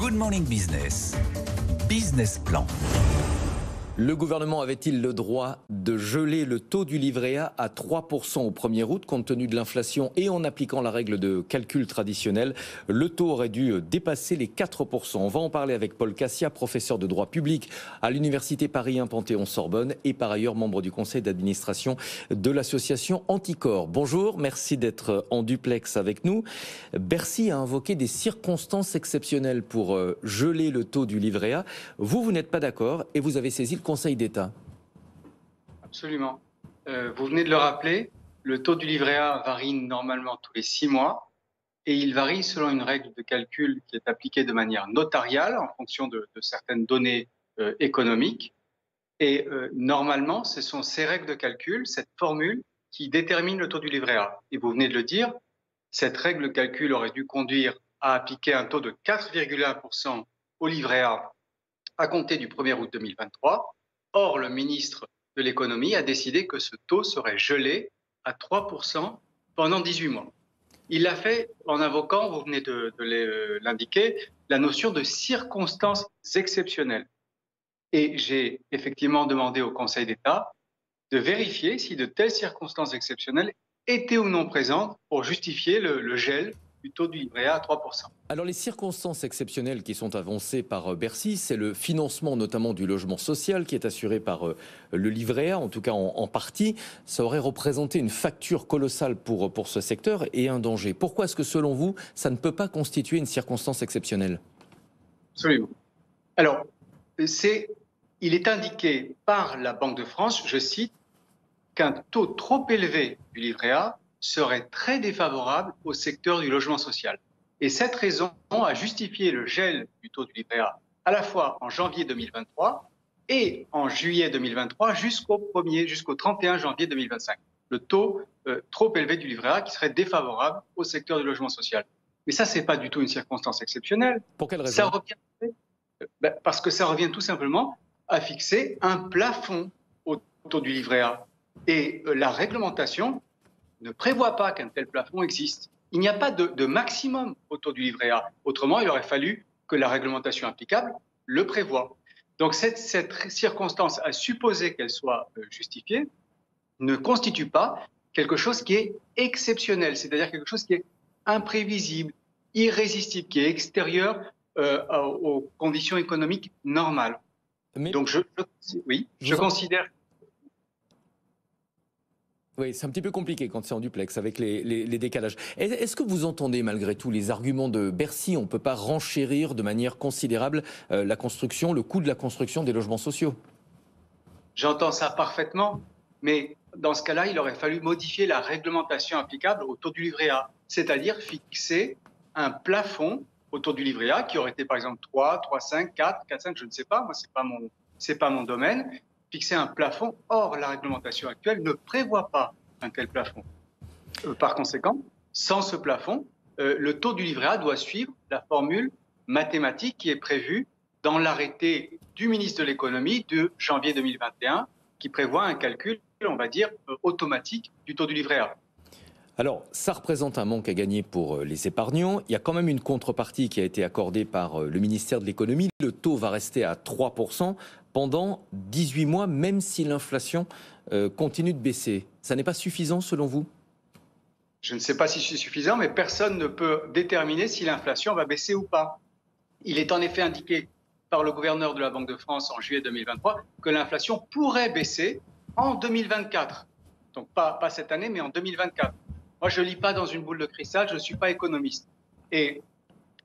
Good Morning Business. Business Plan. Le gouvernement avait-il le droit de geler le taux du livret A à 3% au 1er août compte tenu de l'inflation et en appliquant la règle de calcul traditionnelle? Le taux aurait dû dépasser les 4%. On va en parler avec Paul Cassia, professeur de droit public à l'Université Paris 1 Panthéon-Sorbonne et par ailleurs membre du conseil d'administration de l'association Anticor. Bonjour, merci d'être en duplex avec nous. Bercy a invoqué des circonstances exceptionnelles pour geler le taux du livret A. Vous n'êtes pas d'accord et vous avez saisi le Conseil d'État. Absolument. Vous venez de le rappeler, le taux du livret A varie normalement tous les 6 mois et il varie selon une règle de calcul qui est appliquée de manière notariale en fonction de certaines données économiques. Et normalement, ce sont ces règles de calcul, cette formule, qui détermine le taux du livret A. Et vous venez de le dire, cette règle de calcul aurait dû conduire à appliquer un taux de 4,1% au livret A à compter du 1er août 2023. Or, le ministre de l'économie a décidé que ce taux serait gelé à 3% pendant 18 mois. Il l'a fait en invoquant, vous venez de l'indiquer, la notion de circonstances exceptionnelles. Et j'ai effectivement demandé au Conseil d'État de vérifier si de telles circonstances exceptionnelles étaient ou non présentes pour justifier le gel du taux du livret A à 3%. Alors les circonstances exceptionnelles qui sont avancées par Bercy, c'est le financement notamment du logement social qui est assuré par le livret A, en tout cas en partie. Ça aurait représenté une facture colossale pour ce secteur et un danger. Pourquoi est-ce que selon vous, ça ne peut pas constituer une circonstance exceptionnelle? Absolument. Alors, il est indiqué par la Banque de France, je cite, qu'un taux trop élevé du livret A serait très défavorable au secteur du logement social. Et cette raison a justifié le gel du taux du livret A à la fois en janvier 2023 et en juillet 2023 jusqu'au 31 janvier 2025. Le taux trop élevé du livret A qui serait défavorable au secteur du logement social. Mais ça, ce n'est pas du tout une circonstance exceptionnelle. Pour quelle raison? Parce que ça revient tout simplement à fixer un plafond au taux du livret A. Et la réglementation ne prévoit pas qu'un tel plafond existe. Il n'y a pas de maximum au taux du livret A. Autrement, il aurait fallu que la réglementation applicable le prévoie. Donc cette circonstance, à supposer qu'elle soit justifiée, ne constitue pas quelque chose qui est exceptionnel, c'est-à-dire quelque chose qui est imprévisible, irrésistible, qui est extérieur aux conditions économiques normales. Donc je considère... Oui, c'est un petit peu compliqué quand c'est en duplex avec les décalages. Est-ce que vous entendez malgré tout les arguments de Bercy? On ne peut pas renchérir de manière considérable la construction, le coût de la construction des logements sociaux. J'entends ça parfaitement, mais dans ce cas-là, il aurait fallu modifier la réglementation applicable au taux du livret A, c'est-à-dire fixer un plafond au taux du livret A qui aurait été par exemple 3, 3,5, 4, 4,5, je ne sais pas, moi c'est pas mon domaine. Fixer un plafond. Or, la réglementation actuelle ne prévoit pas un tel plafond. Par conséquent, sans ce plafond, le taux du livret A doit suivre la formule mathématique qui est prévue dans l'arrêté du ministre de l'économie de janvier 2021, qui prévoit un calcul, on va dire, automatique du taux du livret A. Alors, ça représente un manque à gagner pour les épargnants. Il y a quand même une contrepartie qui a été accordée par le ministère de l'économie. Le taux va rester à 3% pendant 18 mois, même si l'inflation continue de baisser. Ça n'est pas suffisant selon vous? Je ne sais pas si c'est suffisant, mais personne ne peut déterminer si l'inflation va baisser ou pas. Il est en effet indiqué par le gouverneur de la Banque de France en juillet 2023 que l'inflation pourrait baisser en 2024. Donc pas cette année, mais en 2024. Moi, je ne lis pas dans une boule de cristal, je ne suis pas économiste. Et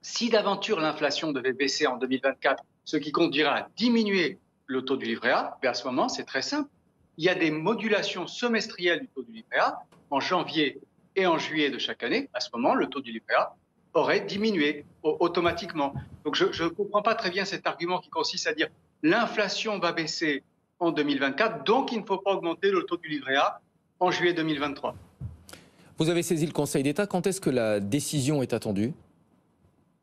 si d'aventure l'inflation devait baisser en 2024, ce qui conduira à diminuer le taux du livret A, à ce moment, c'est très simple. Il y a des modulations semestrielles du taux du livret A en janvier et en juillet de chaque année. À ce moment, le taux du livret A aurait diminué automatiquement. Donc, je ne comprends pas très bien cet argument qui consiste à dire l'inflation va baisser en 2024, donc il ne faut pas augmenter le taux du livret A en juillet 2023. Vous avez saisi le Conseil d'État. Quand est-ce que la décision est attendue?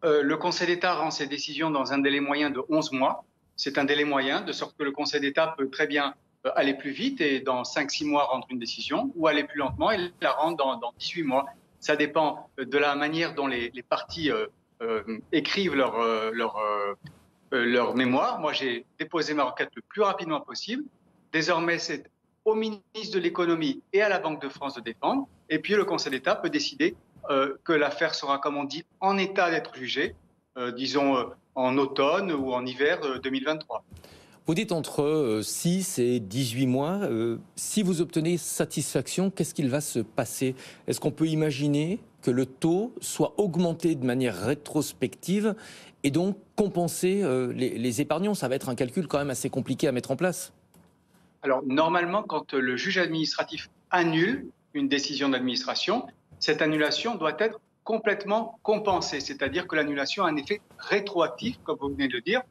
Le Conseil d'État rend ses décisions dans un délai moyen de 11 mois. C'est un délai moyen, de sorte que le Conseil d'État peut très bien aller plus vite et dans 5-6 mois rendre une décision, ou aller plus lentement et la rendre dans 18 mois. Ça dépend de la manière dont les parties écrivent leur mémoire. Moi, j'ai déposé ma requête le plus rapidement possible. Désormais, c'est au ministre de l'économie et à la Banque de France de défendre. Et puis, le Conseil d'État peut décider que l'affaire sera, comme on dit, en état d'être jugée, disons en automne ou en hiver 2023. Vous dites entre 6 et 18 mois. Si vous obtenez satisfaction, qu'est-ce qu'il va se passer? Est-ce qu'on peut imaginer que le taux soit augmenté de manière rétrospective et donc compenser les épargnants? Ça va être un calcul quand même assez compliqué à mettre en place. Alors, normalement, quand le juge administratif annule une décision d'administration, cette annulation doit être complètement compensée, c'est-à-dire que l'annulation a un effet rétroactif, comme vous venez de le dire,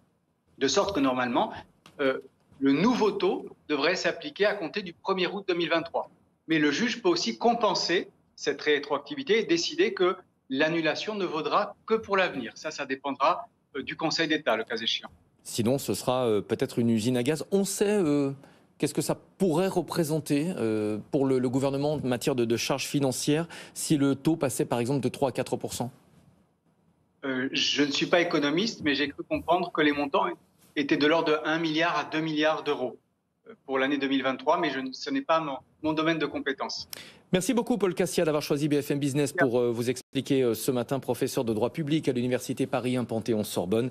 de sorte que normalement, le nouveau taux devrait s'appliquer à compter du 1er août 2023. Mais le juge peut aussi compenser cette rétroactivité et décider que l'annulation ne vaudra que pour l'avenir. Ça dépendra du Conseil d'État, le cas échéant. Sinon, ce sera peut-être une usine à gaz. On sait qu'est-ce que ça pourrait représenter pour le gouvernement en matière de charges financières si le taux passait par exemple de 3 à 4 %. Je ne suis pas économiste, mais j'ai cru comprendre que les montants étaient de l'ordre de 1 milliard à 2 milliards d'euros pour l'année 2023, mais ce n'est pas mon domaine de compétence. Merci beaucoup Paul Cassia d'avoir choisi BFM Business pour vous expliquer ce matin, professeur de droit public à l'Université Paris 1 Panthéon-Sorbonne.